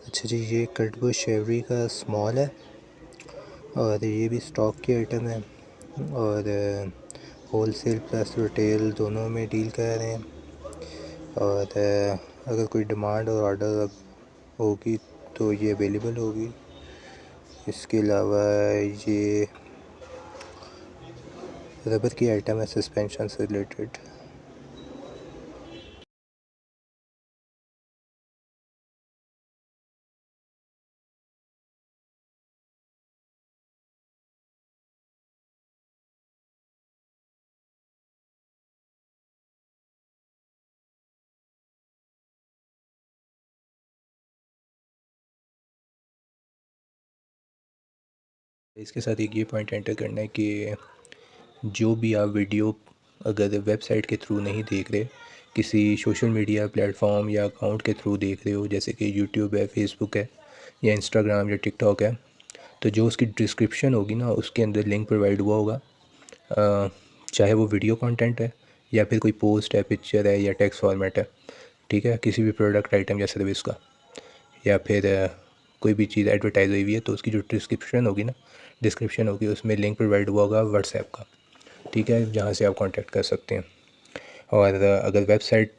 अच्छा जी, ये कटबो शेवरी का स्मॉल है और ये भी स्टॉक की आइटम है और होल सेल प्लस रिटेल दोनों में डील कर रहे हैं। और अगर कोई डिमांड और ऑर्डर होगी तो ये अवेलेबल होगी। इसके अलावा ये रबर की आइटम है सस्पेंशन से रिलेटेड। इसके साथ एक ये पॉइंट एंटर करना है कि जो भी आप वीडियो अगर वेबसाइट के थ्रू नहीं देख रहे, किसी सोशल मीडिया प्लेटफॉर्म या अकाउंट के थ्रू देख रहे हो, जैसे कि यूट्यूब है, फेसबुक है या इंस्टाग्राम या टिकटॉक है, तो जो उसकी डिस्क्रिप्शन होगी ना उसके अंदर लिंक प्रोवाइड हुआ होगा। चाहे वो वीडियो कंटेंट है या फिर कोई पोस्ट है, पिक्चर है या टेक्स्ट फॉर्मेट है, ठीक है, किसी भी प्रोडक्ट आइटम या सर्विस का, या फिर कोई भी चीज़ एडवर्टाइज हुई है तो उसकी जो डिस्क्रिप्शन होगी उसमें लिंक प्रोवाइड हुआ होगा व्हाट्सएप का, ठीक है, जहाँ से आप कांटेक्ट कर सकते हैं। और अगर वेबसाइट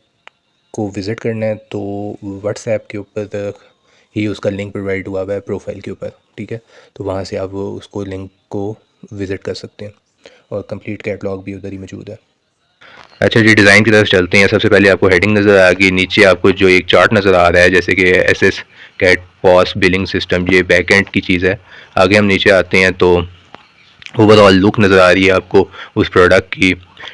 को विज़िट करना है तो व्हाट्सएप के ऊपर ही उसका लिंक प्रोवाइड हुआ है प्रोफाइल के ऊपर, ठीक है, तो वहाँ से आप उसको लिंक को विज़िट कर सकते हैं और कंप्लीट कैटलॉग भी उधर ही मौजूद है। अच्छा जी, डिज़ाइन की तरफ चलते हैं। सबसे पहले आपको हेडिंग नज़र आ गई, नीचे आपको जो एक चार्ट नज़र आ रहा है जैसे कि SS cat POS billing system, ये बैक एंड की चीज़ है। आगे हम नीचे आते हैं तो ओवरऑल लुक नज़र आ रही है आपको उस प्रोडक्ट की,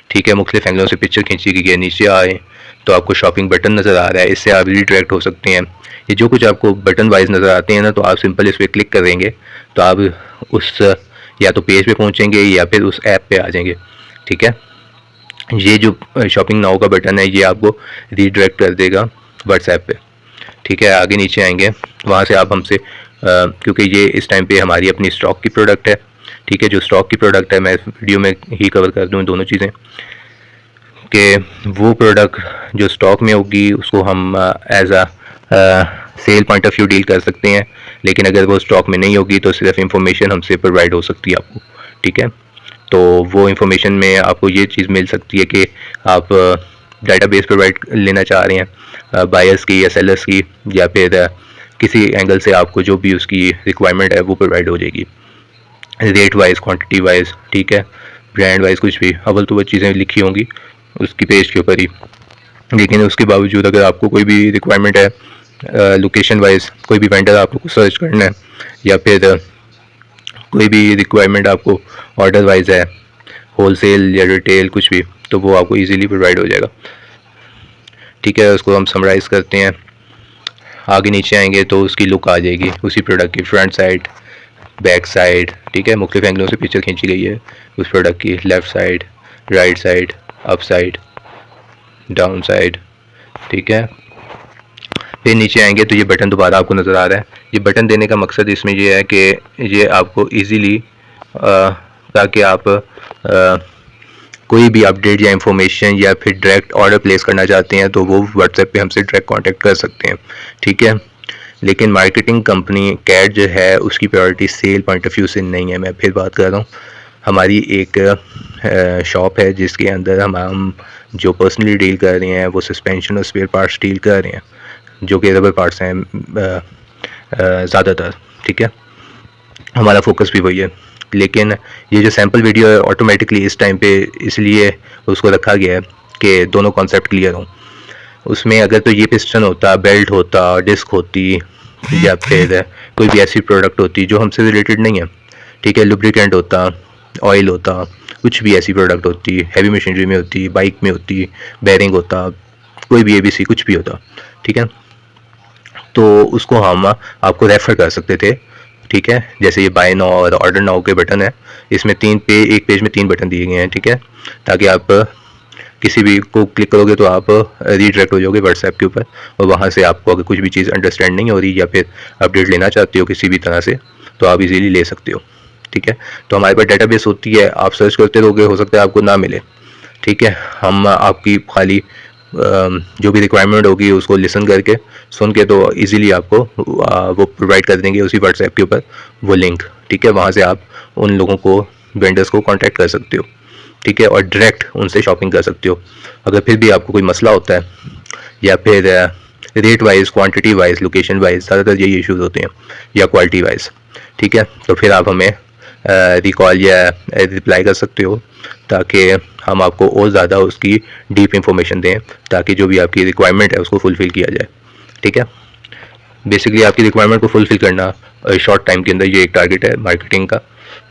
ठीक है, मुख्तलिफ एंगलों से पिक्चर खींची गई है। नीचे आए तो आपको शॉपिंग बटन नज़र आ रहा है, इससे आप रिडायरेक्ट हो सकते हैं। ये जो कुछ आपको बटन वाइज नज़र आते हैं ना, तो आप सिंपल इस पर क्लिक करेंगे तो आप उस या तो पेज पे पहुंचेंगे या फिर उस ऐप पे आ जाएंगे, ठीक है। ये जो शॉपिंग नाउ का बटन है ये आपको रीडायरेक्ट कर देगा व्हाट्सएप पे, ठीक है। आगे नीचे आएंगे, वहाँ से आप हमसे क्योंकि ये इस टाइम पे हमारी अपनी स्टॉक की प्रोडक्ट है, ठीक है, जो स्टॉक की प्रोडक्ट है मैं वीडियो में ही कवर कर दूँ दोनों चीज़ें, कि वो प्रोडक्ट जो स्टॉक में होगी उसको हम as a sale point of view deal कर सकते हैं, लेकिन अगर वो स्टॉक में नहीं होगी तो सिर्फ इंफॉर्मेशन हमसे प्रोवाइड हो सकती है आपको, ठीक है। तो वो इंफॉर्मेशन में आपको ये चीज़ मिल सकती है कि आप डाटाबेस प्रोवाइड लेना चाह रहे हैं बायर्स की या सेलर्स की, या फिर किसी एंगल से आपको जो भी उसकी रिक्वायरमेंट है वो प्रोवाइड हो जाएगी, रेट वाइज, क्वांटिटी वाइज, ठीक है, ब्रांड वाइज, कुछ भी। अव्वल तो वो चीज़ें लिखी होंगी उसकी पेज के ऊपर ही, लेकिन उसके बावजूद अगर आपको कोई भी रिक्वायरमेंट है लोकेशन वाइज, कोई भी वेंडर आपको सर्च करना है, या फिर कोई भी रिक्वायरमेंट आपको ऑर्डर वाइज है, होल सेल या रिटेल कुछ भी, तो वो आपको इजीली प्रोवाइड हो जाएगा, ठीक है। उसको हम समराइज़ करते हैं। आगे नीचे आएंगे तो उसकी लुक आ जाएगी उसी प्रोडक्ट की, फ्रंट साइड, बैक साइड, ठीक है, मुख्तलिफ एंगलों से पिक्चर खींची गई है उस प्रोडक्ट की, left side, right side, up side, down side, ठीक है। फिर नीचे आएंगे तो ये बटन दोबारा आपको नज़र आ रहा है। ये बटन देने का मकसद इसमें ये है कि ये आपको ईज़िली ताकि आप कोई भी अपडेट या इंफॉर्मेशन या फिर डायरेक्ट ऑर्डर प्लेस करना चाहते हैं तो वो व्हाट्सएप पे हमसे डायरेक्ट कांटेक्ट कर सकते हैं, ठीक है। लेकिन मार्केटिंग कंपनी कैट जो है उसकी priority cell point of view से नहीं है। मैं फिर बात कर रहा हूँ, हमारी एक शॉप है जिसके अंदर हम जो पर्सनली डील कर रहे हैं वो सस्पेंशन और स्पेयर पार्ट्स डील कर रहे हैं, जो कि रबर पार्ट्स हैं ज़्यादातर, ठीक है, हमारा फोकस भी वही है। लेकिन ये जो सैम्पल वीडियो है ऑटोमेटिकली इस टाइम पे इसलिए उसको रखा गया है कि दोनों कॉन्सेप्ट क्लियर हों। उसमें अगर तो ये पिस्टन होता, बेल्ट होता, डिस्क होती, या फिर कोई भी ऐसी प्रोडक्ट होती जो हमसे रिलेटेड नहीं है, ठीक है, लुब्रिकेंट होता, ऑयल होता, कुछ भी ऐसी प्रोडक्ट होती, हैवी मशीनरी में होती, बाइक में होती, बेरिंग होता, कोई भी ABC कुछ भी होता, ठीक है, तो उसको हम आपको रेफ़र कर सकते थे, ठीक है। जैसे ये बाय नाउ और ऑर्डर नाउ के बटन है, इसमें एक पेज में 3 बटन दिए गए हैं, ठीक है, ताकि आप किसी भी को क्लिक करोगे तो आप रीडायरेक्ट हो जाओगे व्हाट्सएप के ऊपर, और वहाँ से आपको अगर कुछ भी चीज़ अंडरस्टैंड नहीं हो रही या फिर अपडेट लेना चाहते हो किसी भी तरह से तो आप इजीली ले सकते हो, ठीक है। तो हमारे पास डेटाबेस होती है, आप सर्च करते रहोगे, हो सकता है आपको ना मिले, ठीक है। हम आपकी खाली जो भी रिक्वायरमेंट होगी उसको लिसन करके सुन के तो इजीली आपको वो प्रोवाइड कर देंगे उसी व्हाट्सएप के ऊपर वो लिंक। ठीक है, वहाँ से आप उन लोगों को, वेंडर्स को कांटेक्ट कर सकते हो। ठीक है, और डायरेक्ट उनसे शॉपिंग कर सकते हो। अगर फिर भी आपको कोई मसला होता है या फिर rate wise, quantity wise, location wise, ज़्यादातर यही इश्यूज होते हैं, या क्वालिटी वाइज। ठीक है, तो फिर आप हमें रिकॉल या रिप्लाई कर सकते हो ताकि हम आपको और ज़्यादा उसकी डीप इंफॉर्मेशन दें, ताकि जो भी आपकी रिक्वायरमेंट है उसको फुलफ़िल किया जाए। ठीक है, बेसिकली आपकी रिक्वायरमेंट को फुलफ़िल करना शॉर्ट टाइम के अंदर ये एक टारगेट है मार्केटिंग का,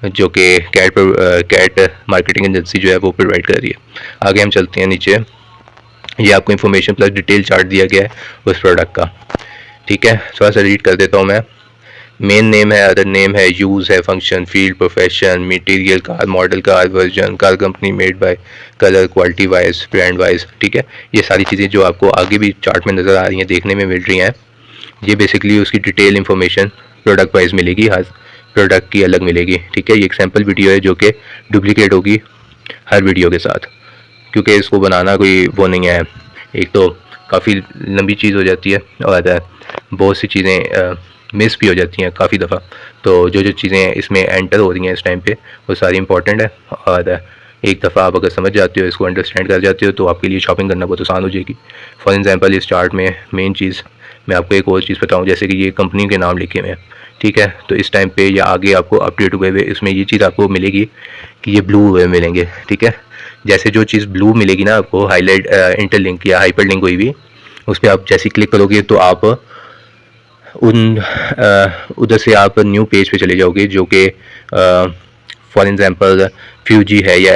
जो कि कैट मार्केटिंग एजेंसी जो है वो प्रोवाइड कर रही है। आगे हम चलते हैं नीचे। ये आपको इन्फॉर्मेशन प्लस डिटेल चार्ट दिया गया है उस प्रोडक्ट का। ठीक है, थोड़ा सा रीड कर देता हूँ मैं। मेन नेम है, अदर नेम है, यूज़ है, function, field, profession, material, car, model, car version, car company, made by, colour, quality wise, brand wise. ठीक है, ये सारी चीज़ें जो आपको आगे भी चार्ट में नज़र आ रही हैं, देखने में मिल रही हैं, ये बेसिकली उसकी डिटेल इन्फॉर्मेशन प्रोडक्ट वाइज मिलेगी, हर प्रोडक्ट की अलग मिलेगी। ठीक है, ये एक सैम्पल वीडियो है जो कि डुप्लीकेट होगी हर वीडियो के साथ, क्योंकि इसको बनाना कोई वो नहीं है, एक तो काफ़ी लंबी चीज़ हो जाती है और बहुत सी चीज़ें मिस भी हो जाती हैं काफ़ी दफ़ा। तो जो चीज़ें इसमें एंटर हो रही हैं इस टाइम पे वो सारी इंपॉर्टेंट है, और एक दफ़ा आप अगर समझ जाते हो, इसको अंडरस्टैंड कर जाते हो, तो आपके लिए शॉपिंग करना बहुत आसान हो जाएगी। फॉर एग्जांपल इस चार्ट में मेन चीज़ मैं आपको एक और चीज़ बताऊँ, जैसे कि ये कंपनी के नाम लिखे हुए हैं। ठीक है, तो इस टाइम पे या आगे आपको अपडेट हुए हुए इसमें ये चीज़ आपको मिलेगी कि ये ब्लू हुए मिलेंगे। ठीक है, जैसे जो चीज़ ब्लू मिलेगी ना आपको, हाईलाइट इंटरलिंक या हाइपर लिंक हुई भी, उस पर आप जैसे क्लिक करोगे तो आप उधर से आप न्यू पेज पे चले जाओगे, जो कि फॉर एग्जांपल फ्यूजी है या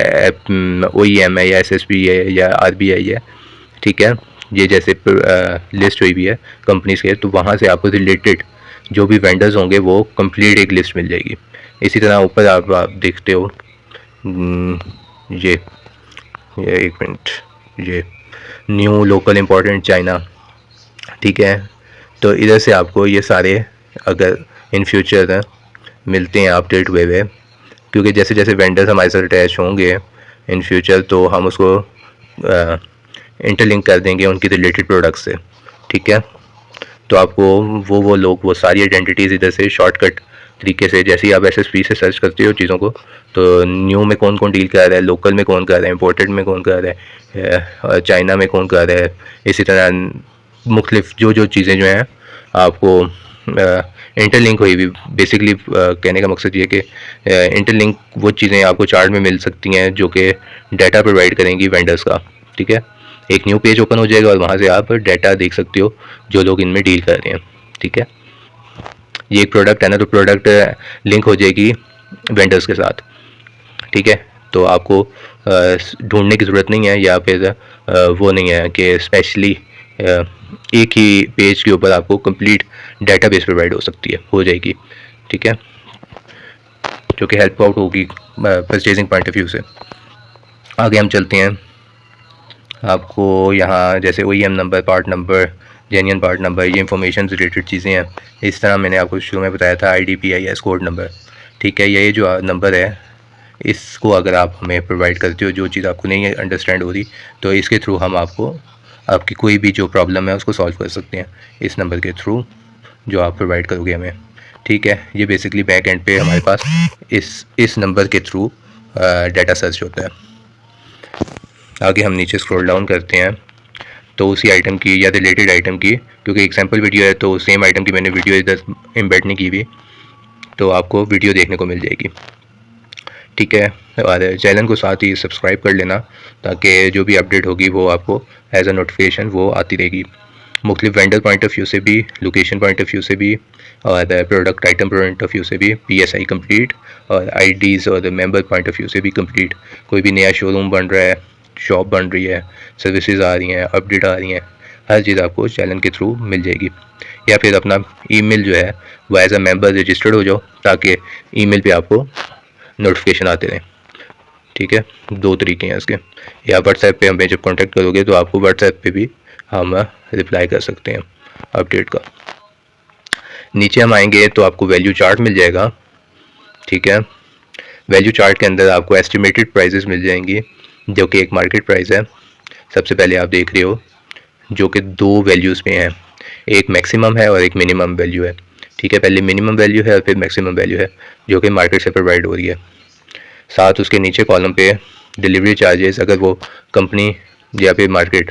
OEM है या SSB है या RBI है। ठीक है, ये जैसे लिस्ट हुई भी है कंपनीज के, तो वहाँ से आपको रिलेटेड जो भी वेंडर्स होंगे वो कंप्लीट एक लिस्ट मिल जाएगी। इसी तरह ऊपर आप देखते हो ये एक मिनट, ये न्यू लोकल इम्पोर्टेंट चाइना। ठीक है, तो इधर से आपको ये सारे अगर इन फ्यूचर मिलते हैं अपडेट हुए हुए, क्योंकि जैसे जैसे वेंडर्स हमारे साथ अटैच होंगे इन फ्यूचर तो हम उसको इंटरलिंक कर देंगे उनकी रिलेटेड प्रोडक्ट से। ठीक है, तो आपको वो लोग वो सारी आइडेंटिटीज़ इधर से शॉर्टकट तरीके से, जैसे ही आप SSP से सर्च करते हो चीज़ों को, तो न्यू में कौन कौन डील कर रहा है, लोकल में कौन कर रहा है, इम्पोर्टेड में कौन कर रहा है, चाइना में कौन कर रहा है, इसी तरह मुख्तलिफ जो चीज़ें जो हैं आपको इंटरलिंक हुई भी। बेसिकली कहने का मकसद ये कि इंटरलिंक वो चीज़ें आपको चार्ट में मिल सकती हैं जो कि डाटा प्रोवाइड करेंगी वेंडर्स का। ठीक है, एक न्यू पेज ओपन हो जाएगा और वहाँ से आप डाटा देख सकते हो जो लोग इनमें डील कर रहे हैं। ठीक है, ये एक प्रोडक्ट है ना, तो प्रोडक्ट लिंक हो जाएगी वेंडर्स के साथ। ठीक है, तो आपको ढूंढने की ज़रूरत नहीं है, या फिर वो नहीं है कि स्पेशली एक ही पेज के ऊपर आपको कंप्लीट डेटाबेस प्रोवाइड हो जाएगी। ठीक है, जो कि हेल्प आउट होगी परचेजिंग पॉइंट ऑफ व्यू से। आगे हम चलते हैं। आपको यहाँ जैसे OEM number, part number, genuine part number, ये इंफॉर्मेशन रिलेटेड चीज़ें हैं। इस तरह मैंने आपको शुरू में बताया था IDPIS कोड नंबर। ठीक है, ये जो नंबर है इसको अगर आप हमें प्रोवाइड करते हो, जो चीज़ आपको नहीं अंडरस्टैंड हो रही, तो इसके थ्रू हम आपको आपकी कोई भी जो प्रॉब्लम है उसको सॉल्व कर सकते हैं इस नंबर के थ्रू जो आप प्रोवाइड करोगे हमें। ठीक है, ये बेसिकली बैक एंड पे हमारे पास इस नंबर के थ्रू डाटा सर्च होता है। आगे हम नीचे स्क्रॉल डाउन करते हैं तो उसी आइटम की या रिलेटेड आइटम की, क्योंकि एक सैम्पल वीडियो है तो सेम आइटम की मैंने वीडियो इधर एम्बेड नहीं की हुई, तो आपको वीडियो देखने को मिल जाएगी। ठीक है, और चैनल को साथ ही सब्सक्राइब कर लेना ताकि जो भी अपडेट होगी वो आपको एज अ नोटिफिकेशन वो आती रहेगी। मुख्तलिफ वेंडर पॉइंट ऑफ व्यू से भी, लोकेशन पॉइंट ऑफ व्यू से भी, और product item point of view से भी PSI कंप्लीट, और IDs और मेंबर पॉइंट ऑफ व्यू से भी कंप्लीट। कोई भी नया शोरूम बन रहा है, शॉप बन रही है, सर्विसेज आ रही हैं, अपडेट आ रही हैं, हर चीज़ आपको चैनल के थ्रू मिल जाएगी। या फिर अपना ईमेल जो है वो एज अ मेंबर रजिस्टर्ड हो जाओ ताकि ईमेल पे आपको नोटिफिकेशन आते रहें। ठीक है, दो तरीके हैं इसके। या व्हाट्सएप पे हमें जब कांटेक्ट करोगे तो आपको व्हाट्सएप पे भी हम रिप्लाई कर सकते हैं अपडेट का। नीचे हम आएंगे तो आपको वैल्यू चार्ट मिल जाएगा। ठीक है, वैल्यू चार्ट के अंदर आपको एस्टिमेटेड प्राइसेस मिल जाएंगी जो कि एक मार्केट प्राइस है। सबसे पहले आप देख रहे हो जो कि दो वैल्यूज़ पे हैं, एक मैक्सिमम है और एक मिनिमम वैल्यू है। ठीक है, पहले मिनिमम वैल्यू है और फिर मैक्सिमम वैल्यू है जो कि मार्केट से प्रोवाइड हो रही है। साथ उसके नीचे कॉलम पे डिलीवरी चार्जेस अगर वो कंपनी या फिर मार्केट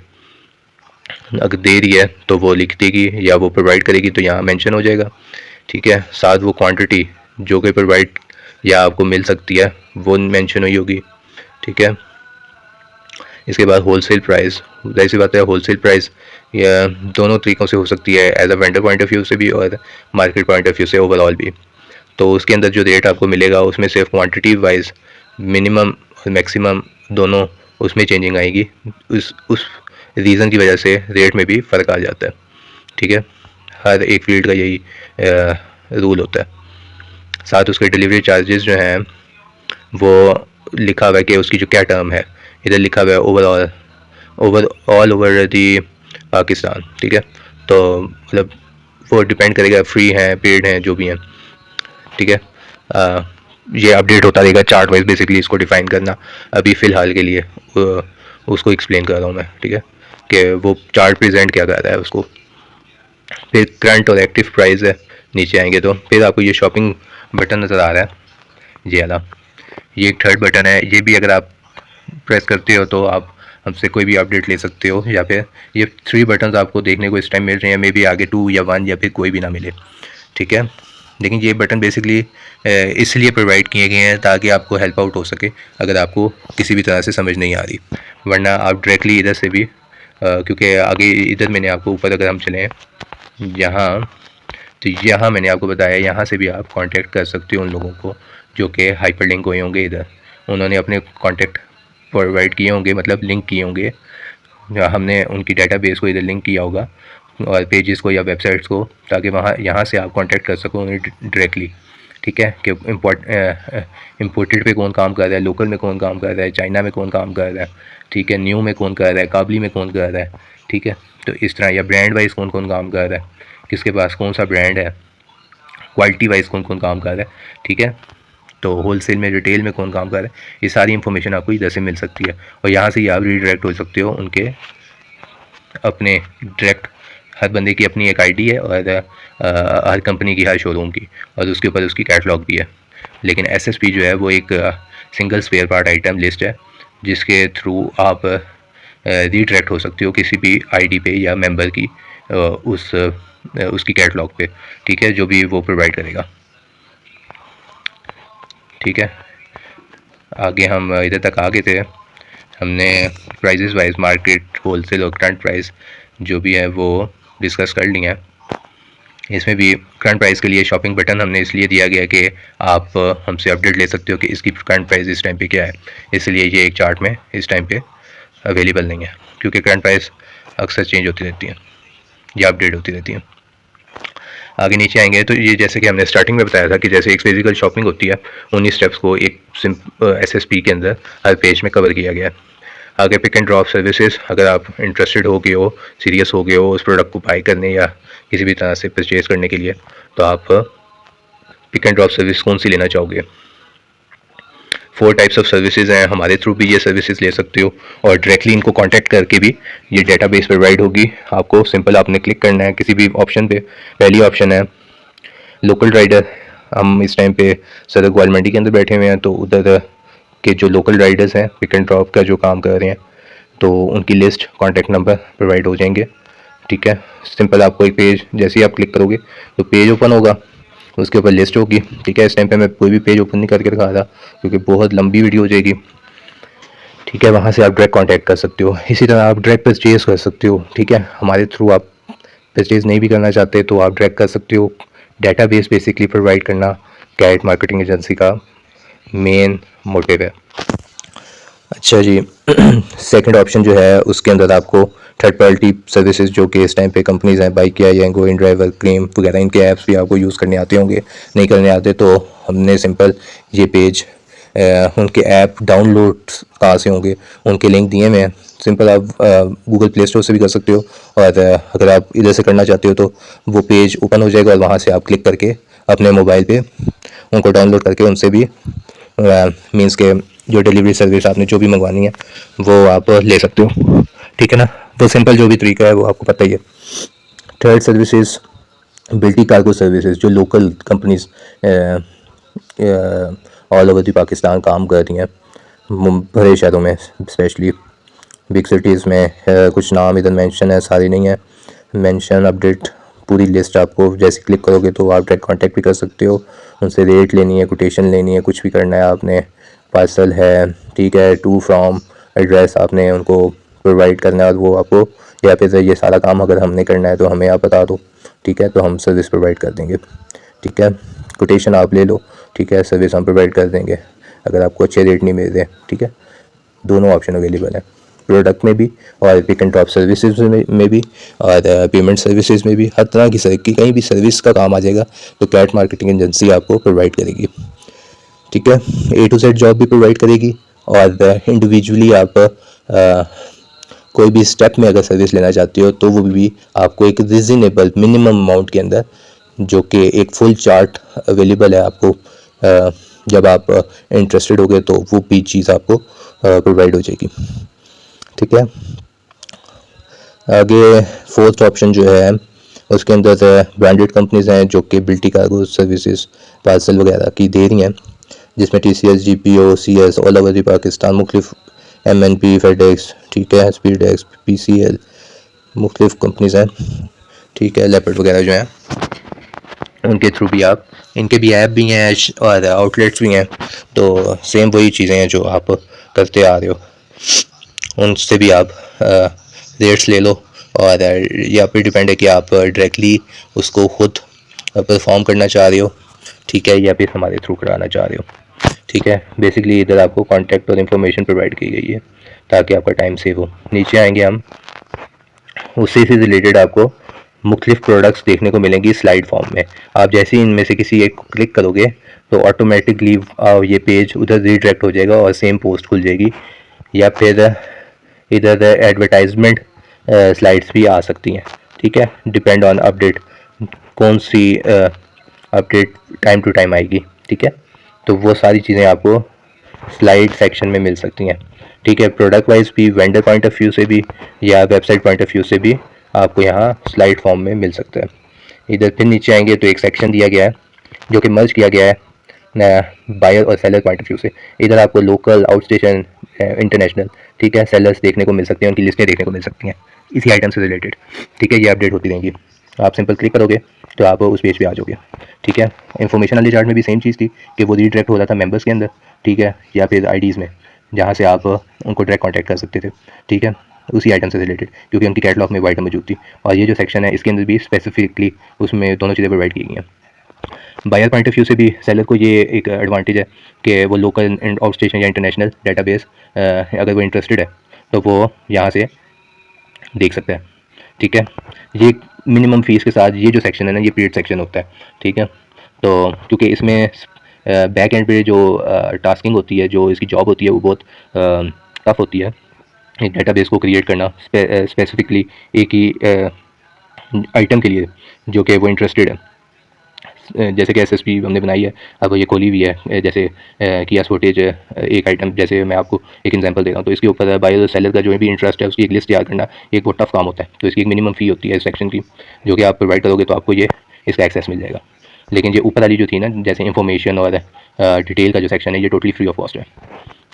अगर दे रही है तो वो लिख देगी या वो प्रोवाइड करेगी तो यहाँ मेंशन हो जाएगा। ठीक है, साथ वो क्वांटिटी जो कि प्रोवाइड या आपको मिल सकती है वो मेंशन हुई होगी। ठीक है, इसके बाद होलसेल प्राइस, जैसी बात है होलसेल प्राइस या दोनों तरीक़ों से हो सकती है, as a vendor point of view से भी और मार्केट पॉइंट ऑफ व्यू से ओवरऑल भी। तो उसके अंदर जो रेट आपको मिलेगा उसमें सिर्फ क्वांटिटी वाइज मिनिमम और मैक्सिमम दोनों उसमें चेंजिंग आएगी। उस रीज़न की वजह से रेट में भी फ़र्क आ जाता है। ठीक है, हर एक फील्ड का यही रूल होता है। साथ उसके डिलीवरी चार्जेस जो हैं वो लिखा हुआ है कि उसकी जो क्या टर्म है, इधर लिखा हुआ है ओवरऑल ओवर दी पाकिस्तान। ठीक है, तो मतलब वो डिपेंड करेगा फ्री हैं पेड हैं जो भी हैं। ठीक है, ये अपडेट होता रहेगा चार्ट वाइज, बेसिकली इसको डिफाइन करना अभी फ़िलहाल के लिए उसको एक्सप्लेन कर रहा हूँ मैं। ठीक है, कि वो चार्ट प्रेजेंट क्या कर रहा है उसको। फिर करंट और एक्टिव प्राइस है, नीचे आएंगे तो फिर आपको ये शॉपिंग बटन नज़र आ रहा है, ये वाला, ये एक थर्ड बटन है। ये भी अगर आप प्रेस करते हो तो आप हमसे कोई भी अपडेट ले सकते हो, या फिर ये 3 बटन आपको देखने को इस टाइम मिल रहे हैं, मे बी आगे 2 या 1 या फिर कोई भी ना मिले। ठीक है, लेकिन ये बटन बेसिकली इसलिए प्रोवाइड किए गए हैं ताकि आपको हेल्प आउट हो सके अगर आपको किसी भी तरह से समझ नहीं आ रही, वरना आप डायरेक्टली इधर से भी क्योंकि आगे इधर मैंने आपको ऊपर अगर हम चलें यहाँ, तो यहाँ मैंने आपको बताया यहाँ से भी आप कांटेक्ट कर सकते हो उन लोगों को जो कि हाइपर लिंक हुए होंगे इधर, उन्होंने अपने कांटेक्ट प्रोवाइड किए होंगे, मतलब लिंक किए होंगे, हमने उनकी डेटाबेस को इधर लिंक किया होगा और पेजेस को या वेबसाइट्स को, ताकि वहाँ यहाँ से आप कांटेक्ट कर सको उन्हें डायरेक्टली। ठीक है, कि इम्पोर्टेड पे कौन काम कर रहा है, लोकल में कौन काम कर रहा है, चाइना में कौन काम कर रहा है, ठीक है, न्यू में कौन कर रहा है, काबली में कौन कर रहा है। ठीक है, तो इस तरह, या ब्रांड वाइज कौन कौन काम कर रहा है, किसके पास कौन सा ब्रांड है, क्वालिटी वाइज कौन कौन काम कर रहा है। ठीक है, तो होलसेल में रिटेल में कौन काम कर रहा है, ये सारी इन्फॉर्मेशन आपको इधर से मिल सकती है और यहाँ से ही आप रीडायरेक्ट हो सकते हो उनके अपने डायरेक्ट। हर बंदे की अपनी एक आईडी है और हर कंपनी की, हर शोरूम की, और उसके ऊपर उसकी कैटलॉग भी है। लेकिन एसएसपी जो है वो एक single spare part item list है जिसके थ्रू आप रीडायरेक्ट हो सकते हो किसी भी आईडी पे या मेंबर की उसकी कैटलॉग पे। ठीक है, जो भी वो प्रोवाइड करेगा। ठीक है, आगे हम इधर तक आ गए थे, हमने प्राइजेस वाइज मार्केट, होलसेल और करंट प्राइस जो भी है वो डिस्कस कर लिया है। इसमें भी करंट प्राइस के लिए शॉपिंग बटन हमने इसलिए दिया गया कि आप हमसे अपडेट ले सकते हो कि इसकी करंट प्राइस इस टाइम पे क्या है, इसलिए ये एक चार्ट में इस टाइम पे अवेलेबल नहीं है, क्योंकि करंट प्राइस अक्सर चेंज होती रहती है या अपडेट होती रहती है। आगे नीचे आएंगे तो ये जैसे कि हमने स्टार्टिंग में बताया था कि जैसे एक फिजिकल शॉपिंग होती है, उन्हीं स्टेप्स को एक एसएसपी के अंदर हर पेज में कवर किया गया है। आगे पिक एंड ड्रॉप सर्विसेज, अगर आप इंटरेस्टेड हो गए हो, सीरियस हो गए हो उस प्रोडक्ट को बाई करने या किसी भी तरह से परचेज़ करने के लिए, तो आप पिक एंड ड्रॉप सर्विस कौन सी लेना चाहोगे। 4 टाइप्स ऑफ सर्विसेज हैं, हमारे थ्रू भी ये सर्विसेज ले सकते हो और डायरेक्टली इनको कांटेक्ट करके भी ये डेटाबेस प्रोवाइड होगी आपको। सिंपल आपने क्लिक करना है किसी भी ऑप्शन पे। पहली ऑप्शन है लोकल राइडर। हम इस टाइम पे सदर ग्वाल मंडी के अंदर बैठे हुए हैं, तो उधर के जो लोकल राइडर्स हैं पिक एंड ड्रॉप का जो काम कर रहे हैं, तो उनकी लिस्ट, कॉन्टैक्ट नंबर प्रोवाइड हो जाएंगे। ठीक है, सिंपल आपको एक पेज, जैसे ही आप क्लिक करोगे तो पेज ओपन होगा, उसके ऊपर लिस्ट होगी। ठीक है, इस टाइम पे मैं कोई भी पेज ओपन नहीं करके रखा था क्योंकि बहुत लंबी वीडियो हो जाएगी। ठीक है, वहाँ से आप डायरेक्ट कांटेक्ट कर सकते हो। इसी तरह आप डायरेक्ट परचेज़ कर सकते हो। ठीक है, हमारे थ्रू आप परचेज़ नहीं भी करना चाहते तो आप डायरेक्ट कर सकते हो। डेटाबेस बेसिकली प्रोवाइड करना कैरेट मार्केटिंग एजेंसी का मेन मोटिव है। अच्छा जी, सेकंड ऑप्शन जो है उसके अंदर आपको थर्ड पार्टी सर्विसेज जो कि इस टाइम पे कंपनीज़ हैं, बाइक या येंगो, इन ड्राइवर, क्लेम वगैरह, इनके ऐप्स भी आपको यूज़ करने आते होंगे। नहीं करने आते तो हमने सिंपल ये पेज उनके ऐप डाउनलोड कहाँ से होंगे उनके लिंक दिए हुए हैं। सिंपल आप गूगल प्ले स्टोर से भी कर सकते हो, और अगर आप इधर से करना चाहते हो तो वो पेज ओपन हो जाएगा और वहाँ से आप क्लिक करके अपने मोबाइल पे उनको डाउनलोड करके उनसे भी मीन्स के जो डिलीवरी सर्विस आपने जो भी मंगवानी है वो आप ले सकते हो। ठीक है ना, वो सिंपल जो भी तरीका है वो आपको पता ही है। थर्ड सर्विसेज बिल्टी कार्गो सर्विसेज, जो local companies all over the Pakistan काम कर रही हैं, बड़े शहरों में स्पेशली बिग सिटीज़ में। कुछ नाम इधर मेंशन है, सारी नहीं है मेंशन। अपडेट पूरी लिस्ट आपको जैसे क्लिक करोगे तो आप डायरेक्ट कांटेक्ट भी कर सकते हो, उनसे रेट लेनी है, कोटेशन लेनी है, कुछ भी करना है आपने। पार्सल है, ठीक है, टू फ्रॉम एड्रेस आपने उनको प्रोवाइड करना है और वो आपको, या फिर ये सारा काम अगर हमने करना है तो हमें आप बता दो, ठीक है, तो हम सर्विस प्रोवाइड कर देंगे, ठीक है। कोटेशन आप ले लो, ठीक है, सर्विस हम प्रोवाइड कर देंगे अगर आपको अच्छे रेट नहीं मिल रहे, ठीक है। दोनों ऑप्शन अवेलेबल है, प्रोडक्ट में भी और पिक एंड ड्रॉप सर्विसेज में भी और पेमेंट सर्विसेज में भी। हर तरह की कहीं भी सर्विस का काम आ जाएगा तो कैट मार्केटिंग एजेंसी आपको प्रोवाइड करेगी, ठीक है। A to Z जॉब भी प्रोवाइड करेगी और इंडिविजुअली आप कोई भी स्टेप में अगर सर्विस लेना चाहते हो तो वो भी आपको एक रीज़नेबल मिनिमम अमाउंट के अंदर, जो कि एक फुल चार्ट अवेलेबल है आपको, जब आप इंटरेस्टेड हो गए तो वो भी चीज़ आपको प्रोवाइड हो जाएगी, ठीक है। आगे फोर्थ ऑप्शन जो है उसके अंदर ब्रांडेड कंपनीज हैं जो कि बिल्टी कार्गो सर्विसेज पार्सल वगैरह की दे रही हैं, जिसमें TCS, GPO, CS all over Pakistan, मुख्तलिफ MNP, फेडेक्स, ठीक है, स्पीडेक्स, PCL, मुख्तलिफ कंपनीज हैं, ठीक है, लेपर्ड वगैरह जो हैं उनके थ्रू भी आप, इनके भी ऐप भी हैं और आउटलेट्स भी हैं, तो सेम वही चीज़ें हैं जो आप करते आ रहे हो, उनसे भी आप रेट्स ले लो। और यहाँ पे डिपेंड है कि आप डायरेक्टली उसको खुद परफॉर्म करना चाह रहे हो, ठीक है, या फिर हमारे थ्रू कराना चाह रहे हो, ठीक है। बेसिकली इधर आपको कॉन्टैक्ट और इन्फॉर्मेशन प्रोवाइड की गई है ताकि आपका टाइम सेव हो। नीचे आएंगे हम, उसी से रिलेटेड आपको मुख्तलिफ प्रोडक्ट्स देखने को मिलेंगी स्लाइड फॉर्म में। आप जैसे ही इनमें से किसी एक को क्लिक करोगे तो ऑटोमेटिकली ये पेज उधर रीडायरेक्ट हो जाएगा और सेम पोस्ट खुल जाएगी, या फिर इधर एडवर्टाइजमेंट स्लाइड्स भी आ सकती हैं, ठीक है, डिपेंड ऑन अपडेट, कौन सी अपडेट टाइम टू टाइम आएगी, ठीक है, तो वो सारी चीज़ें आपको स्लाइड सेक्शन में मिल सकती हैं, ठीक है। प्रोडक्ट वाइज भी, वेंडर पॉइंट ऑफ व्यू से भी या वेबसाइट पॉइंट ऑफ व्यू से भी आपको यहाँ स्लाइड फॉर्म में मिल सकता है। इधर फिर नीचे आएंगे तो एक सेक्शन दिया गया है जो कि मर्ज किया गया है बायर और सेलर पॉइंट ऑफ व्यू से। इधर आपको लोकल, आउट स्टेशन, इंटरनेशनल, ठीक है, सेलर्स देखने को मिल सकते हैं, उनकी लिस्टें देखने को मिल सकती हैं इसी आइटम से रिलेटेड, ठीक है। ये अपडेट होती रहेंगी, आप सिंपल क्लिक करोगे तो आप उस पेज पे आ जाओगे, ठीक है। इन्फॉर्मेशन वाले चार्ट में भी सेम चीज़ थी कि वो रीडायरेक्ट हो रहा था मेंबर्स के अंदर, ठीक है, या फिर IDs में, जहाँ से आप उनको डायरेक्ट कॉन्टैक्ट कर सकते थे, ठीक है, उसी आइटम से रिलेटेड, क्योंकि उनकी कैटलॉग में वो आइटम मौजूद थी। और ये जो सेक्शन है इसके अंदर भी स्पेसिफिकली उसमें दोनों चीज़ें प्रोवाइड की गई हैं। बायर पॉइंट ऑफ व्यू से भी सेलर को ये एक एडवांटेज है कि वो लोकल एंड आउट स्टेशन या इंटरनेशनल डाटाबेस अगर वो इंटरेस्टेड है तो वो यहाँ से देख सकता है, ठीक है। ये मिनिमम फ़ीस के साथ ये जो सेक्शन है ना, ये पेड सेक्शन होता है, ठीक है। तो क्योंकि इसमें बैक एंड पे जो टास्किंग होती है, जो इसकी जॉब होती है, वो बहुत टफ होती है, एक डेटाबेस को क्रिएट करना स्पेसिफिकली एक ही आइटम के लिए जो कि वो इंटरेस्टेड है। जैसे कि SSP हमने बनाई है, अब ये खोली हुई है, जैसे किया स्पोर्टेज एक आइटम, जैसे मैं आपको एक एग्जांपल दे रहा हूँ, तो इसके ऊपर बायर और सेलर का जो भी इंटरेस्ट है उसकी एक लिस्ट तैयार करना एक बहुत टफ काम होता है, तो इसकी एक मिनिमम फ़ी होती है इस सेक्शन की, जो कि आप प्रोवाइड करोगे तो आपको ये इसका एक्सेस मिल जाएगा। लेकिन ये ऊपर वाली जो थी ना, जैसे इन्फॉर्मेशन और डिटेल का जो सेक्शन है, ये टोटली फ्री ऑफ कॉस्ट है,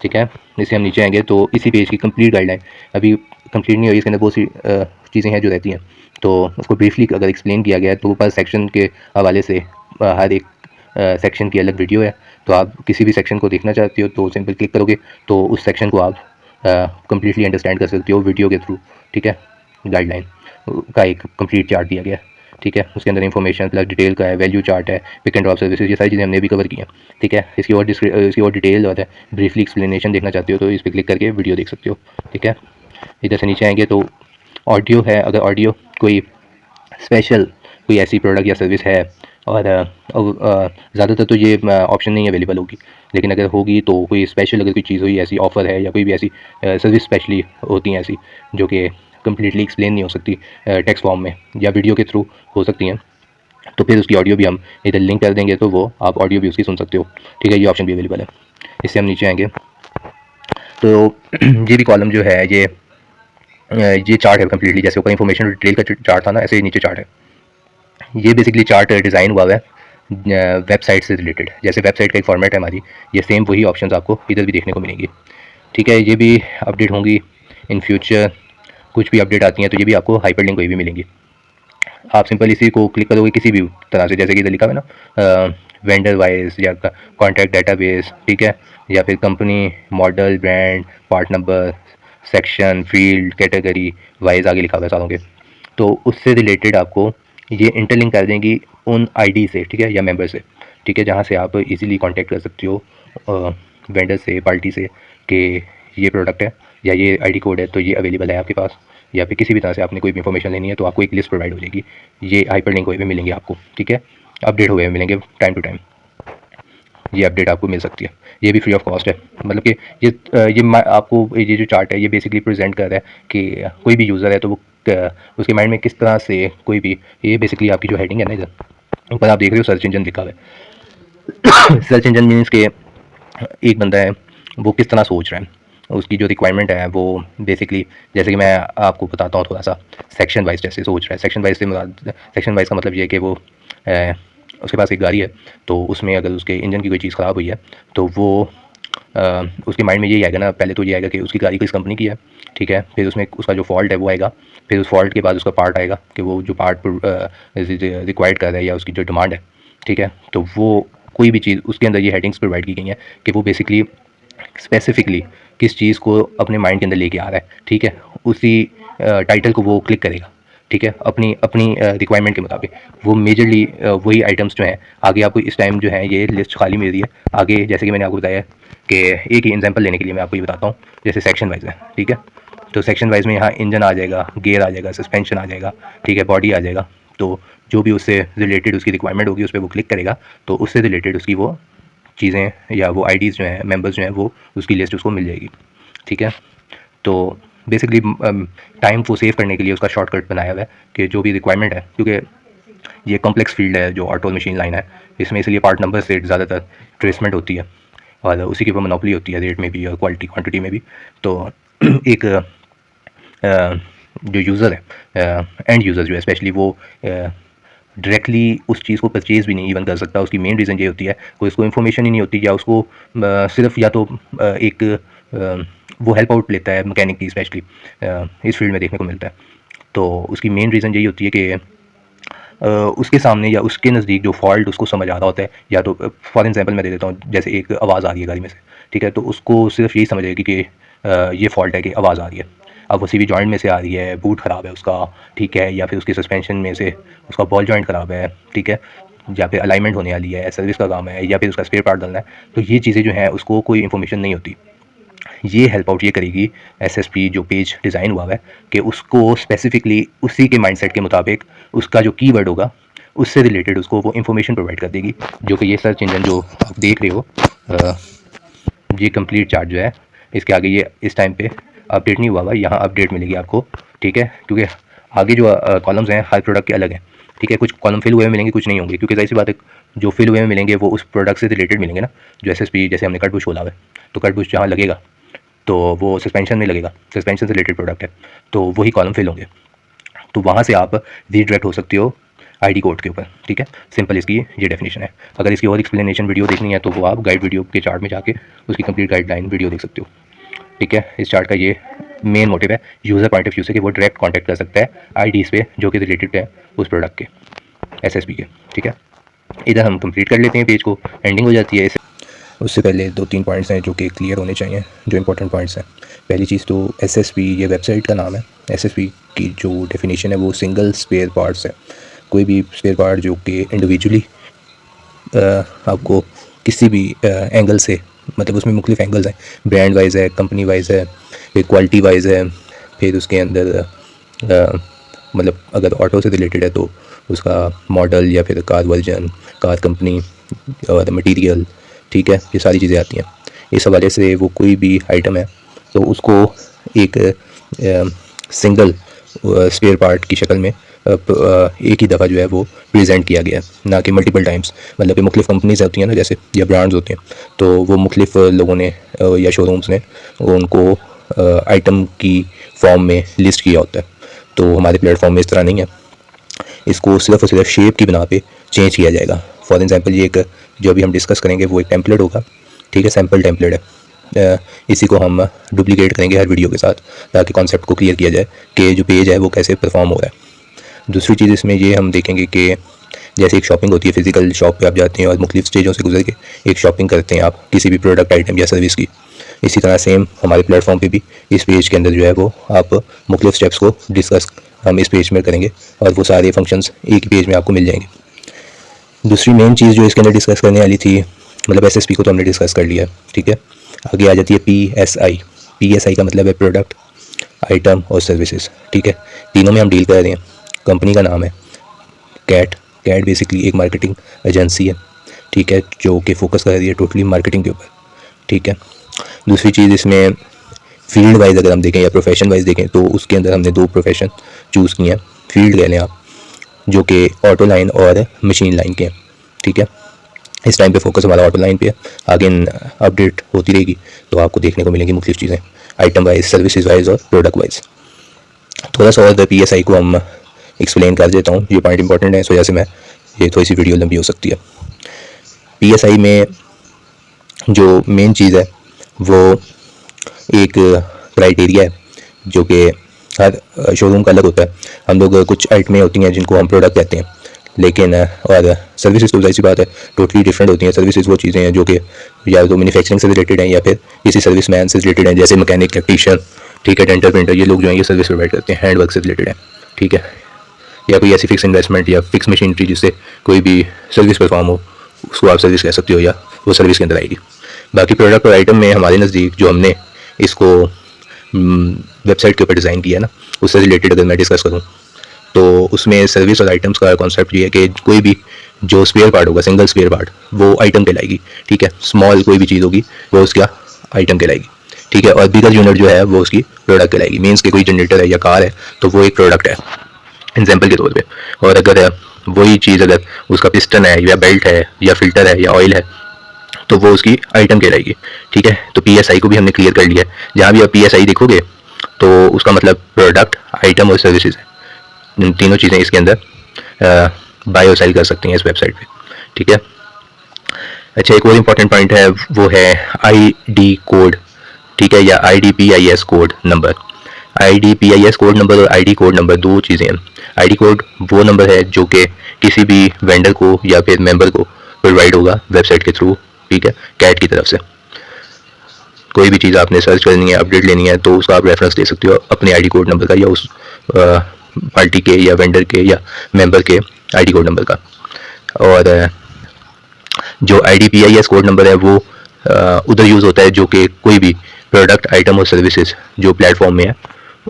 ठीक है। इससे हम नीचे आएंगे तो इसी पेज की कंप्लीट गाइडलाइन अभी कंप्लीट नहीं हुई, इसके अंदर बहुत सी चीज़ें हैं जो रहती हैं, तो उसको ब्रीफली अगर एक्सप्लेन किया गया है तो ऊपर सेक्शन के हवाले से हर एक सेक्शन की अलग वीडियो है, तो आप किसी भी सेक्शन को देखना चाहते हो तो सिंपल क्लिक करोगे तो उस सेक्शन को आप कम्प्लीटली अंडरस्टैंड कर सकते हो वीडियो के थ्रू, ठीक है। गाइडलाइन का एक कंप्लीट चार्ट दिया गया है, ठीक है, उसके अंदर इन्फॉर्मेशन प्लस डिटेल का है, वैल्यू चार्ट है, पिक एंड ड्रॉप सर्विसेज, ये सारी चीज़ें हमने भी कवर की हैं, ठीक है। इसकी और डिटेल और ब्रीफली एक्सप्लेनेशन देखना चाहते हो तो इस पर क्लिक करके वीडियो देख सकते हो, ठीक है। इधर से नीचे आएंगे तो ऑडियो है, अगर ऑडियो कोई स्पेशल कोई ऐसी प्रोडक्ट या सर्विस है और ज़्यादातर तो ये ऑप्शन नहीं अवेलेबल होगी, लेकिन अगर होगी तो कोई स्पेशल अगर कोई चीज़ हुई ऐसी ऑफ़र है या कोई भी ऐसी सर्विस स्पेशली होती हैं ऐसी जो कि कम्प्लीटली एक्सप्लेन नहीं हो सकती टेक्स्ट फॉर्म में या वीडियो के थ्रू हो सकती हैं, तो फिर उसकी ऑडियो भी हम इधर लिंक कर देंगे तो वो आप ऑडियो भी उसकी सुन सकते हो, ठीक है। ये ऑप्शन भी अवेलेबल है। इससे हम नीचे आएंगे तो ये भी कॉलम जो है ये ये चार्ट है कम्प्लीटली, जैसे ऊपर इन्फॉर्मेशन डिटेल का चार्ट था ना, ऐसे ही नीचे चार्ट है। ये बेसिकली चार्ट डिज़ाइन हुआ है वेबसाइट से रिलेटेड। जैसे वेबसाइट का एक फॉर्मेट है हमारी, ये सेम वही ऑप्शंस आपको इधर भी देखने को मिलेंगी। ठीक है, ये भी अपडेट होंगी इन फ्यूचर। कुछ भी अपडेट आती हैं तो ये भी आपको हाइपर लिंक कोई भी मिलेंगी। आप सिंपल इसी को क्लिक करोगे किसी भी तरह से, जैसे कि इधर लिखा हुआ है ना वेंडर वाइज या कॉन्टैक्ट डेटाबेस, ठीक है, या फिर company model brand part number section field category wise आगे लिखा हुआ है सारों के। तो उससे रिलेटेड आपको ये इंटरलिंक कर देंगी उन आईडी से, ठीक है, या मेंबर से, ठीक है, जहाँ से आप इजीली कांटेक्ट कर सकते हो वेंडर से, पार्टी से, कि ये प्रोडक्ट है या ये आईडी कोड है तो ये अवेलेबल है आपके पास, या फिर किसी भी तरह से आपने कोई भी इन्फॉर्मेशन लेनी है तो आपको एक लिस्ट प्रोवाइड हो जाएगी। ये हाइपर लिंक हुए भी मिलेंगे आपको, ठीक है, अपडेट हुए मिलेंगे टाइम टू टाइम। ये अपडेट आपको मिल सकती है, ये भी फ्री ऑफ कॉस्ट है। मतलब कि आपको ये जो चार्ट है ये बेसिकली प्रेजेंट कर रहा है कि कोई भी यूज़र है तो वो उसके माइंड में किस तरह से कोई भी, ये बेसिकली आपकी जो हेडिंग है ना, इधर ऊपर आप देख रहे हो सर्च इंजन लिखा हुआ है। सर्च इंजन मीन्स के एक बंदा है वो किस तरह सोच रहा है, उसकी जो रिक्वायरमेंट है वो बेसिकली, जैसे कि मैं आपको बताता हूँ थोड़ा सा, सेक्शन वाइज जैसे सोच रहा है। सेक्शन वाइज का मतलब ये है कि वो उसके पास एक गाड़ी है तो उसमें अगर उसके इंजन की कोई चीज़ ख़राब हुई है तो वो उसके माइंड में यही आएगा ना, पहले तो ये आएगा कि उसकी गाड़ी किस कंपनी की है, ठीक है, फिर उसमें उसका जो फॉल्ट है वो आएगा, फिर उस फॉल्ट के बाद उसका पार्ट आएगा कि वो जो पार्ट रिक्वायर्ड कर रहा है या उसकी जो डिमांड है, ठीक है, तो वो कोई भी चीज़ उसके अंदर ये हेडिंग्स प्रोवाइड की गई हैं कि वो बेसिकली स्पेसिफिकली किस चीज़ को अपने माइंड के अंदर लेके आ रहा है, ठीक है, उसी टाइटल को वो क्लिक करेगा, ठीक है, अपनी अपनी रिक्वायरमेंट के मुताबिक। वो मेजरली वही आइटम्स जो हैं, आगे आपको इस टाइम जो है ये लिस्ट खाली मिल रही है। आगे जैसे कि मैंने आपको बताया कि एक ही एग्जांपल लेने के लिए मैं आपको ये बताता हूँ, जैसे सेक्शन वाइज है, ठीक है, तो सेक्शन वाइज में यहाँ इंजन आ जाएगा, गियर आ जाएगा, सस्पेंशन आ जाएगा, ठीक है, बॉडी आ जाएगा। तो जो भी उससे रिलेटेड उसकी रिक्वायरमेंट होगी उस पर वो क्लिक करेगा तो उससे रिलेटेड उसकी वो चीज़ें या वो आईडीज़ जो हैं, मेंबर्स जो हैं, वो उसकी लिस्ट उसको मिल जाएगी, ठीक है। तो बेसिकली टाइम को सेव करने के लिए उसका शॉर्टकट बनाया हुआ है कि जो भी रिक्वायरमेंट है, क्योंकि ये कॉम्प्लेक्स फील्ड है जो ऑटो मशीन लाइन है, इसमें इसलिए पार्ट नंबर से ज़्यादातर ट्रेसमेंट होती है और उसी के ऊपर मोनोपोली होती है, रेट में भी और क्वालिटी क्वांटिटी में भी। तो एक जो यूज़र है, एंड यूज़र जो है स्पेशली, वो डायरेक्टली उस चीज़ को परचेज़ भी नहीं इवन कर सकता। उसकी मेन रीज़न ये होती है कोई उसको इन्फॉर्मेशन ही नहीं होती, या उसको सिर्फ या तो एक वो हेल्प आउट लेता है मैकेनिक की, स्पेशली इस फील्ड में देखने को मिलता है। तो उसकी मेन रीज़न यही होती है कि उसके सामने या उसके नज़दीक जो फॉल्ट उसको समझ आ रहा होता है, या तो फॉर एग्जांपल मैं दे देता हूँ, जैसे एक आवाज़ आ रही है गाड़ी में से, ठीक है, तो उसको सिर्फ यही समझेगी कि ये फॉल्ट है कि आवाज़ आ रही है। अब वो सीवी जॉइंट में से आ रही है, बूट ख़राब है उसका, ठीक है, या फिर उसकी सस्पेंशन में से उसका बॉल जॉइंट ख़राब है, ठीक है, या फिर अलाइनमेंट होने वाली है, सर्विस का काम है, या फिर उसका स्पेयर पार्ट डालना है। तो ये चीज़ें जो हैं उसको कोई इन्फॉर्मेशन नहीं होती। ये हेल्प आउट ये करेगी एसएसपी जो पेज डिज़ाइन हुआ है कि उसको स्पेसिफिकली उसी के माइंडसेट के मुताबिक उसका जो कीवर्ड होगा उससे रिलेटेड उसको वो इन्फॉर्मेशन प्रोवाइड कर देगी। जो कि ये सर्च इंजन जो आप देख रहे हो, ये कंप्लीट चार्ट जो है, इसके आगे ये इस टाइम पे अपडेट नहीं हुआ हुआ, यहाँ अपडेट मिलेगी आपको, ठीक है, क्योंकि आगे जो कॉलम्स हैं हर प्रोडक्ट के अलग हैं, ठीक है, कुछ कॉलम फिल हुए मिलेंगे, कुछ नहीं होंगे, क्योंकि जाहिर सी बात है जो फिल हुए मिलेंगे वो उस प्रोडक्ट से रिलेटेड मिलेंगे ना। जो एसएसपी जैसे हमने कट बुश खोला हुआ है, तो कट बुश जहाँ लगेगा तो वो सस्पेंशन में लगेगा, सस्पेंशन से रिलेटेड प्रोडक्ट है, तो वही कॉलम फिल होंगे। तो वहाँ से आप रीडायरेक्ट हो सकते हो आईडी कोड के ऊपर, ठीक है, सिंपल इसकी ये डेफिनेशन है। अगर इसकी और एक्सप्लेनेशन वीडियो देखनी है तो वो आप गाइड वीडियो के चार्ट में जाके उसकी कंप्लीट गाइडलाइन वीडियो देख सकते हो, ठीक है। इस चार्ट का ये मेन मोटिव है यूज़र पॉइंट ऑफ व्यू से कि वो डायरेक्ट कांटेक्ट कर सकता है आईडीज़ पे जो कि रिलेटेड है उस प्रोडक्ट के, एसएसपी के, ठीक है। इधर हम कंप्लीट कर लेते हैं, पेज को एंडिंग हो जाती है। उससे पहले 2-3 पॉइंट्स हैं जो कि क्लियर होने चाहिए, जो इंपॉर्टेंट पॉइंट्स हैं। पहली चीज़ तो एसएसपी ये वेबसाइट का नाम है। एसएसपी की जो डेफिनेशन है वो सिंगल स्पेयर पार्ट्स है। कोई भी स्पेयर पार्ट जो कि इंडिविजुअली आपको किसी भी एंगल से, मतलब उसमें मुख्तलिफ एंगल्स हैं, ब्रांड वाइज है, कंपनी वाइज है, फिर क्वालिटी वाइज है, फिर उसके अंदर मतलब अगर ऑटो से रिलेटेड है तो उसका मॉडल या फिर कार वर्जन, कार कंपनी और मटेरियल, ठीक है, ये सारी चीज़ें आती हैं। इस हवाले से वो कोई भी आइटम है तो उसको एक सिंगल स्पेयर पार्ट की शक्ल में एक ही दफ़ा जो है वो प्रेजेंट किया गया है, ना कि मल्टीपल टाइम्स। मतलब कि मुख्तलिफ कंपनीज होती हैं ना जैसे, या ब्रांड्स होते हैं, तो वो मुख्तलिफ लोगों ने या शोरूम्स ने उनको आइटम की फॉर्म में लिस्ट किया होता है। तो हमारे प्लेटफॉर्म में इस तरह नहीं है, इसको सिर्फ और सिर्फ शेप की बिना पे चेंज किया जाएगा। फॉर एग्जांपल ये एक जो अभी हम डिस्कस करेंगे वो एक टेम्पलेट होगा, ठीक है, सैम्पल टेम्पलेट है। इसी को हम डुप्लीकेट करेंगे हर वीडियो के साथ, ताकि कॉन्सेप्ट को क्लियर किया जाए कि जो पेज है वो कैसे परफॉर्म हो रहा है। दूसरी चीज़ इसमें ये हम देखेंगे कि जैसे एक शॉपिंग होती है, फिजिकल शॉप पे आप जाते हैं और मुख्तलिफ स्टेजों से गुजर के एक शॉपिंग करते हैं आप किसी भी प्रोडक्ट आइटम या सर्विस की। इसी तरह सेम हमारे प्लेटफॉर्म पे भी इस पेज के अंदर जो है वो आप मुख्तलिफ स्टेप्स को डिस्कस हम इस पेज में करेंगे और वो सारे फंक्शंस एक ही पेज में आपको मिल जाएंगे। दूसरी मेन चीज़ जो इसके अंदर डिस्कस करने वाली थी, मतलब SSP को तो हमने डिस्कस कर लिया, ठीक है। आगे आ जाती है PSI। PSI का मतलब है प्रोडक्ट, आइटम और सर्विसेज, ठीक है। तीनों में हम डील कर रहे हैं। कंपनी का नाम है कैट। कैट बेसिकली एक मार्केटिंग एजेंसी है, ठीक है, जो कि फोकस कर रही है टोटली मार्केटिंग के ऊपर, ठीक है। दूसरी चीज़ इसमें फील्ड वाइज अगर हम देखें या प्रोफेशन वाइज देखें तो उसके अंदर हमने 2 प्रोफेशन चूज़ किए हैं। फील्ड कह लें आप, जो कि ऑटो लाइन और मशीन लाइन के हैं, ठीक है। इस टाइम पे फोकस हमारा ऑटो लाइन पे है। आगे अपडेट होती रहेगी तो आपको देखने को मिलेंगी मुख्तलिफ चीज़ें, आइटम वाइज, सर्विसेज वाइज और प्रोडक्ट वाइज। थोड़ा सा और PSI को हम एक्सप्लेन कर देता हूँ, ये पॉइंट इंपॉर्टेंट है, इस वजह से मैं ये थोड़ी सी वीडियो लंबी हो सकती है। PSI में जो मेन चीज़ है वो एक क्राइटेरिया है जो कि हर शोरूम का अलग होता है। हम लोग कुछ आइटमें होती हैं जिनको हम प्रोडक्ट कहते हैं, लेकिन और सर्विसेज तो ऐसी बात है टोटली डिफरेंट होती हैं। सर्विसेज वो चीज़ें हैं जो कि या तो मैन्युफैक्चरिंग से रिलेटेड हैं या फिर किसी सर्विस मैन से रिलेटेड हैं, जैसे मैकेनिक, इलेक्ट्रीशियन, ठीक है, डेंटल प्रिंटर, ये लोग जो हैं ये सर्विस प्रोवाइड करते हैं, हैंड वर्क से रिलेटेड है, ठीक है। या कोई ऐसी फिक्स इन्वेस्टमेंट या फिक्स मशीनरी जिससे कोई भी सर्विस परफॉर्म हो, उसको आप सर्विस कह सकते हो या वो सर्विस के अंदर आएगी। बाकी प्रोडक्ट और आइटम में हमारे नज़दीक जो हमने इसको वेबसाइट के ऊपर डिज़ाइन किया है ना, उससे रिलेटेड अगर मैं डिस्कस करूँ तो उसमें सर्विस और आइटम्स का कॉन्सेप्ट ये है कि कोई भी जो स्पेयर पार्ट होगा, सिंगल स्पेयर पार्ट, वो आइटम कहलाएगी, ठीक है। स्मॉल कोई भी चीज़ होगी वो उसका आइटम कहलाएगी, ठीक है। और बिगर यूनिट जो है वो उसकी प्रोडक्ट कहलाएगी। मीन्स कि कोई जनरेटर है या कार है तो वो एक प्रोडक्ट है एग्जाम्पल के तौर पे। और अगर वही चीज़ अगर उसका पिस्टन है या बेल्ट है या फिल्टर है या ऑयल है तो वो उसकी आइटम कहलाएगी, ठीक है। तो PSI को भी हमने क्लियर कर लिया है। जहाँ भी आप PSI देखोगे तो उसका मतलब प्रोडक्ट, आइटम और सर्विसेज है। इन तीनों चीज़ें इसके अंदर बाय और सेल कर सकती हैं इस वेबसाइट पे, ठीक है। अच्छा, एक और इम्पॉर्टेंट पॉइंट है वो है ID कोड, ठीक है, या IDPIS code number. IDPIS code number और ID कोड नंबर 2 चीज़ें हैं। ID कोड वो नंबर है जो कि किसी भी वेंडर को या फिर मेंबर को प्रोवाइड होगा वेबसाइट के थ्रू, ठीक है, कैट की तरफ से। कोई भी चीज़ आपने सर्च करनी है, अपडेट लेनी है, तो उसका आप रेफरेंस दे सकते हो अपने ID कोड नंबर का या उस पार्टी के या वेंडर के या मेंबर के ID कोड नंबर का। और जो IDPIS कोड नंबर है वो उधर यूज़ होता है जो कि कोई भी प्रोडक्ट, आइटम और सर्विसेज जो प्लेटफॉर्म में है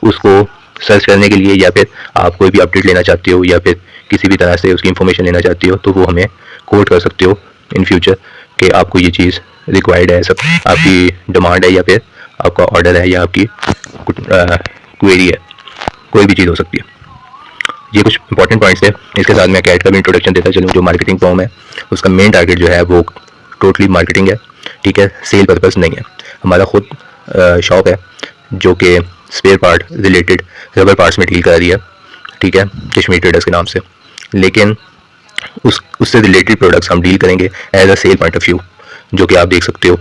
उसको सर्च करने के लिए, या फिर आप कोई भी अपडेट लेना चाहते हो या फिर किसी भी तरह से उसकी इंफॉर्मेशन लेना चाहते हो तो वो हमें कोड कर सकते हो इन फ्यूचर कि आपको ये चीज़ रिक्वायर्ड है, सब आपकी डिमांड है या फिर आपका ऑर्डर है या आपकी क्वेरी है, कोई भी चीज़ हो सकती है। ये कुछ इंपॉर्टेंट पॉइंट्स है। इसके साथ मैं कैट का भी इंट्रोडक्शन देता चलूँ। जो मार्केटिंग फॉर्म है उसका मेन टारगेट जो है वो टोटली मार्केटिंग है, ठीक है, सेल पर्पस नहीं है। हमारा खुद शॉप है जो कि spare part related rubber parts में डील कर रही है, ठीक है, कश्मीर ट्रेडर्स के नाम से। लेकिन उससे रिलेटेड प्रोडक्ट्स हम डील करेंगे as a sale point of view, जो कि आप देख सकते हो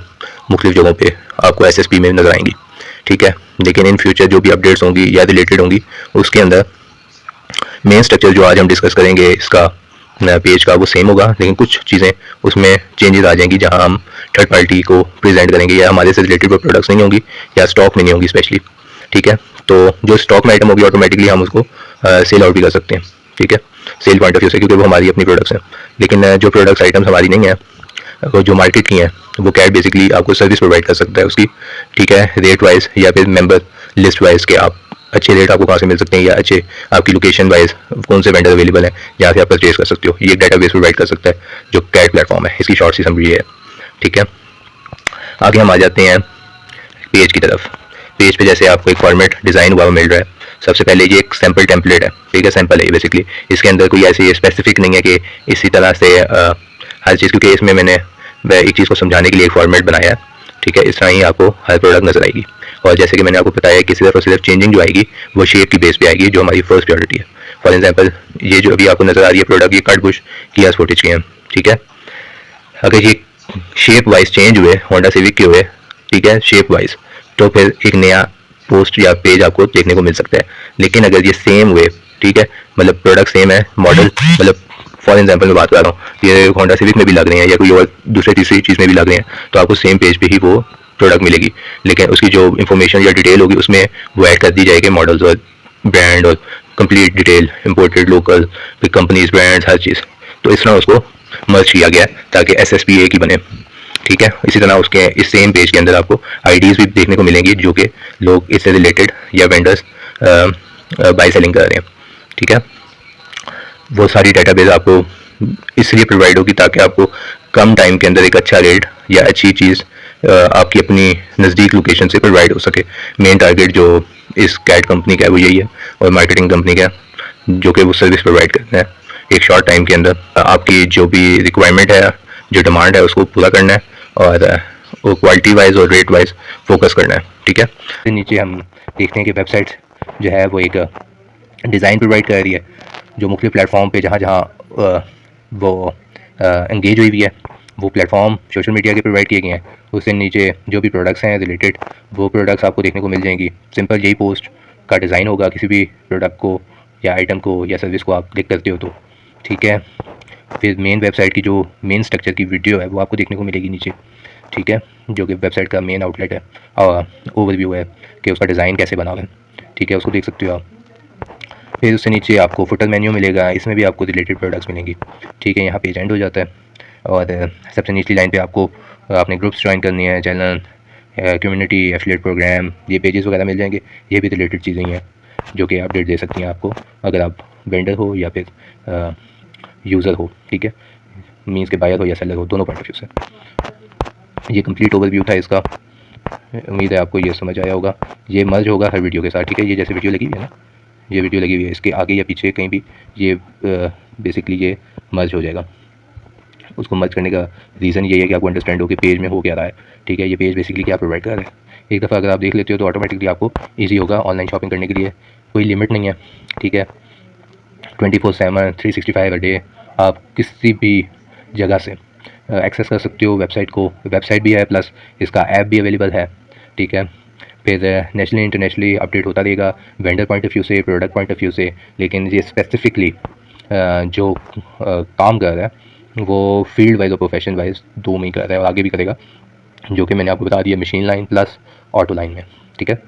मुख्तलिफ जगहों पे आपको SSP में नजर आएंगी, ठीक है। लेकिन इन फ्यूचर जो भी अपडेट्स होंगी या रिलेटेड होंगी उसके अंदर मेन स्ट्रक्चर जो आज हम डिस्कस करेंगे इसका पेज का वो सेम होगा, लेकिन कुछ चीज़ें उसमें चेंजेस आ जाएंगी जहां हम थर्ड पार्टी को प्रेजेंट करेंगे या हमारे से रिलेटेड प्रोडक्ट्स नहीं होंगी या स्टॉक में नहीं होंगी स्पेशली, ठीक है। तो जो स्टॉक में आइटम होगी ऑटोमेटिकली हम उसको सेल आउट भी कर सकते हैं, ठीक है, सेल पॉइंट ऑफ व्यू से, क्योंकि वो हमारी अपनी प्रोडक्ट्स हैं। लेकिन जो प्रोडक्ट्स आइटम्स हमारी नहीं है, वो जो मार्केट की हैं, वो कैट बेसिकली आपको सर्विस प्रोवाइड कर सकता है उसकी, ठीक है, रेट वाइज या फिर मेंबर लिस्ट वाइज के आप अच्छे रेट आपको कहाँ से मिल सकते हैं या अच्छे आपकी लोकेशन वाइज कौन से वेंडर अवेलेबल हैं जहाँ से आप परचेज कर सकते हो। ये एक डाटाबेस प्रोवाइड कर सकता है जो कैट प्लेटफॉर्म है। इसकी शॉर्ट सी समरी है, ठीक है। आगे हम आ जाते हैं पेज की तरफ। पेज पे जैसे आपको एक फॉर्मेट डिज़ाइन हुआ मिल रहा है। सबसे पहले ये एक सैम्पल टेम्पलेट है, ठीक है, सैम्पल है बेसिकली। इसके अंदर कोई ऐसी स्पेसिफिक नहीं है कि इसी तरह से हर चीज़, क्योंकि इसमें मैंने एक चीज़ को समझाने के लिए एक फॉर्मेट बनाया है, ठीक है। इस तरह ही आपको हर प्रोडक्ट नजर आएगी। और जैसे कि मैंने आपको बताया कि सिर्फ और सिर्फ चेंजिंग जो आएगी वो शेप की बेस पे आएगी, जो हमारी फर्स्ट प्रायोरिटी है। फॉर एग्जांपल ये जो अभी आपको नज़र आ रही है प्रोडक्ट, ये कट बुश किया स्पोर्टेज के हैं, ठीक है। अगर ये शेप वाइज चेंज हुए होंडा सिविक के हुए, ठीक है, शेप वाइज, तो फिर एक नया पोस्ट या पेज आपको देखने को मिल सकता है। लेकिन अगर ये सेम हुए, ठीक है, मतलब प्रोडक्ट सेम है, मॉडल मतलब फॉर एग्जांपल मैं बात कर रहा हूँ, ये होंडा सिविक में भी लग रहे हैं या कोई और दूसरे तीसरी चीज़ में भी लग रहे हैं, तो आपको सेम पेज पे ही वो प्रोडक्ट मिलेगी। लेकिन उसकी जो इन्फॉर्मेशन या डिटेल होगी उसमें वो ऐड कर दी जाएगी, मॉडल्स और ब्रांड और कंप्लीट डिटेल, इम्पोर्टेड, लोकल, फिर कंपनीज, ब्रांड्स, हर चीज़। तो इस तरह उसको मर्ज किया गया ताकि SSP एक ही बने, ठीक है। इसी तरह उसके इस सेम पेज के अंदर आपको आईडीज़ भी देखने को मिलेंगी जो कि लोग इससे रिलेटेड या वेंडर्स बाई सेलिंग कर रहे हैं, ठीक है। वो सारी डेटाबेस आपको इसलिए प्रोवाइड होगी ताकि आपको कम टाइम के अंदर एक अच्छा रेट या अच्छी चीज़ आपकी अपनी नज़दीक लोकेशन से प्रोवाइड हो सके। मेन टारगेट जो इस कैट कंपनी का है वो यही है, और मार्केटिंग कंपनी का, जो कि वो सर्विस प्रोवाइड करना है एक शॉर्ट टाइम के अंदर। आपकी जो भी रिक्वायरमेंट है, जो डिमांड है, उसको पूरा करना है और वो क्वालिटी वाइज और रेट वाइज फोकस करना है, ठीक है। फिर नीचे हम देखते हैं कि वेबसाइट जो है वो एक डिज़ाइन प्रोवाइड कर रही है जो मुख्तलिफ प्लेटफॉर्म पे जहाँ जहाँ वो एंगेज हुई हुई है, वो प्लेटफॉर्म सोशल मीडिया के प्रोवाइड किए गए हैं। उससे नीचे जो भी प्रोडक्ट्स हैं रिलेटेड, वो प्रोडक्ट्स आपको देखने को मिल जाएंगी। सिंपल यही पोस्ट का डिज़ाइन होगा किसी भी प्रोडक्ट को या आइटम को या सर्विस को आप क्लिक करते हो तो, ठीक है। फिर मेन वेबसाइट की जो मेन स्ट्रक्चर की वीडियो है वो आपको देखने को मिलेगी नीचे, ठीक है, जो कि वेबसाइट का मेन आउटलेट है और ओवरव्यू है कि उसका डिज़ाइन कैसे बना हुआ है, ठीक है, उसको देख सकते हो आप। फिर उससे नीचे आपको फुटर मेन्यू मिलेगा, इसमें भी आपको रिलेटेड प्रोडक्ट्स मिलेंगी, ठीक है। यहाँ पेज एंड हो जाता है और सबसे निचली लाइन पे आपको अपने ग्रुप्स ज्वाइन करनी है, चैनल, कम्युनिटी, एफिलिएट प्रोग्राम, ये पेजेस वगैरह मिल जाएंगे। ये भी रिलेटेड चीज़ें ही हैं जो कि अपडेट दे सकती हैं आपको अगर आप वेंडर हो या फिर यूज़र हो, ठीक है, मीन्स के बायर हो या सेलर हो, दोनों पॉइंट ऑफ व्यू से। ये कंप्लीट ओवरव्यू था इसका, उम्मीद है आपको ये समझ आया होगा। ये मर्ज होगा हर वीडियो के साथ, ठीक है। ये जैसे वीडियो लगी हुई है ना, ये वीडियो लगी हुई है, इसके आगे या पीछे कहीं भी ये बेसिकली ये मर्ज हो जाएगा। उसको मर्ज करने का रीज़न ये है कि आपको अंडरस्टैंड हो कि पेज में हो क्या रहा है, ठीक है। ये पेज बेसिकली क्या प्रोवाइड कर रहा है, एक दफ़ा अगर आप देख लेते हो तो ऑटोमेटिकली आपको ईजी होगा ऑनलाइन शॉपिंग करने के लिए। कोई लिमिट नहीं है, ठीक है, 24/7 365 डे आप किसी भी जगह से एक्सेस कर सकते हो वेबसाइट को। वेबसाइट भी है प्लस इसका ऐप भी अवेलेबल है, ठीक है। फिर नेशनली इंटरनेशनली अपडेट होता रहेगा वेंडर पॉइंट ऑफ व्यू से, प्रोडक्ट पॉइंट ऑफ व्यू से। लेकिन ये स्पेसिफिकली जो काम कर रहा है वो फील्ड वाइज और प्रोफेशन वाइज दो में ही कर रहा है और आगे भी करेगा, जो कि मैंने आपको बता दिया machine line plus auto line में, ठीक है।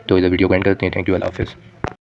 तो इधर वीडियो को एंड करते हैं। थैंक यू, अल्लाह हाफिज़।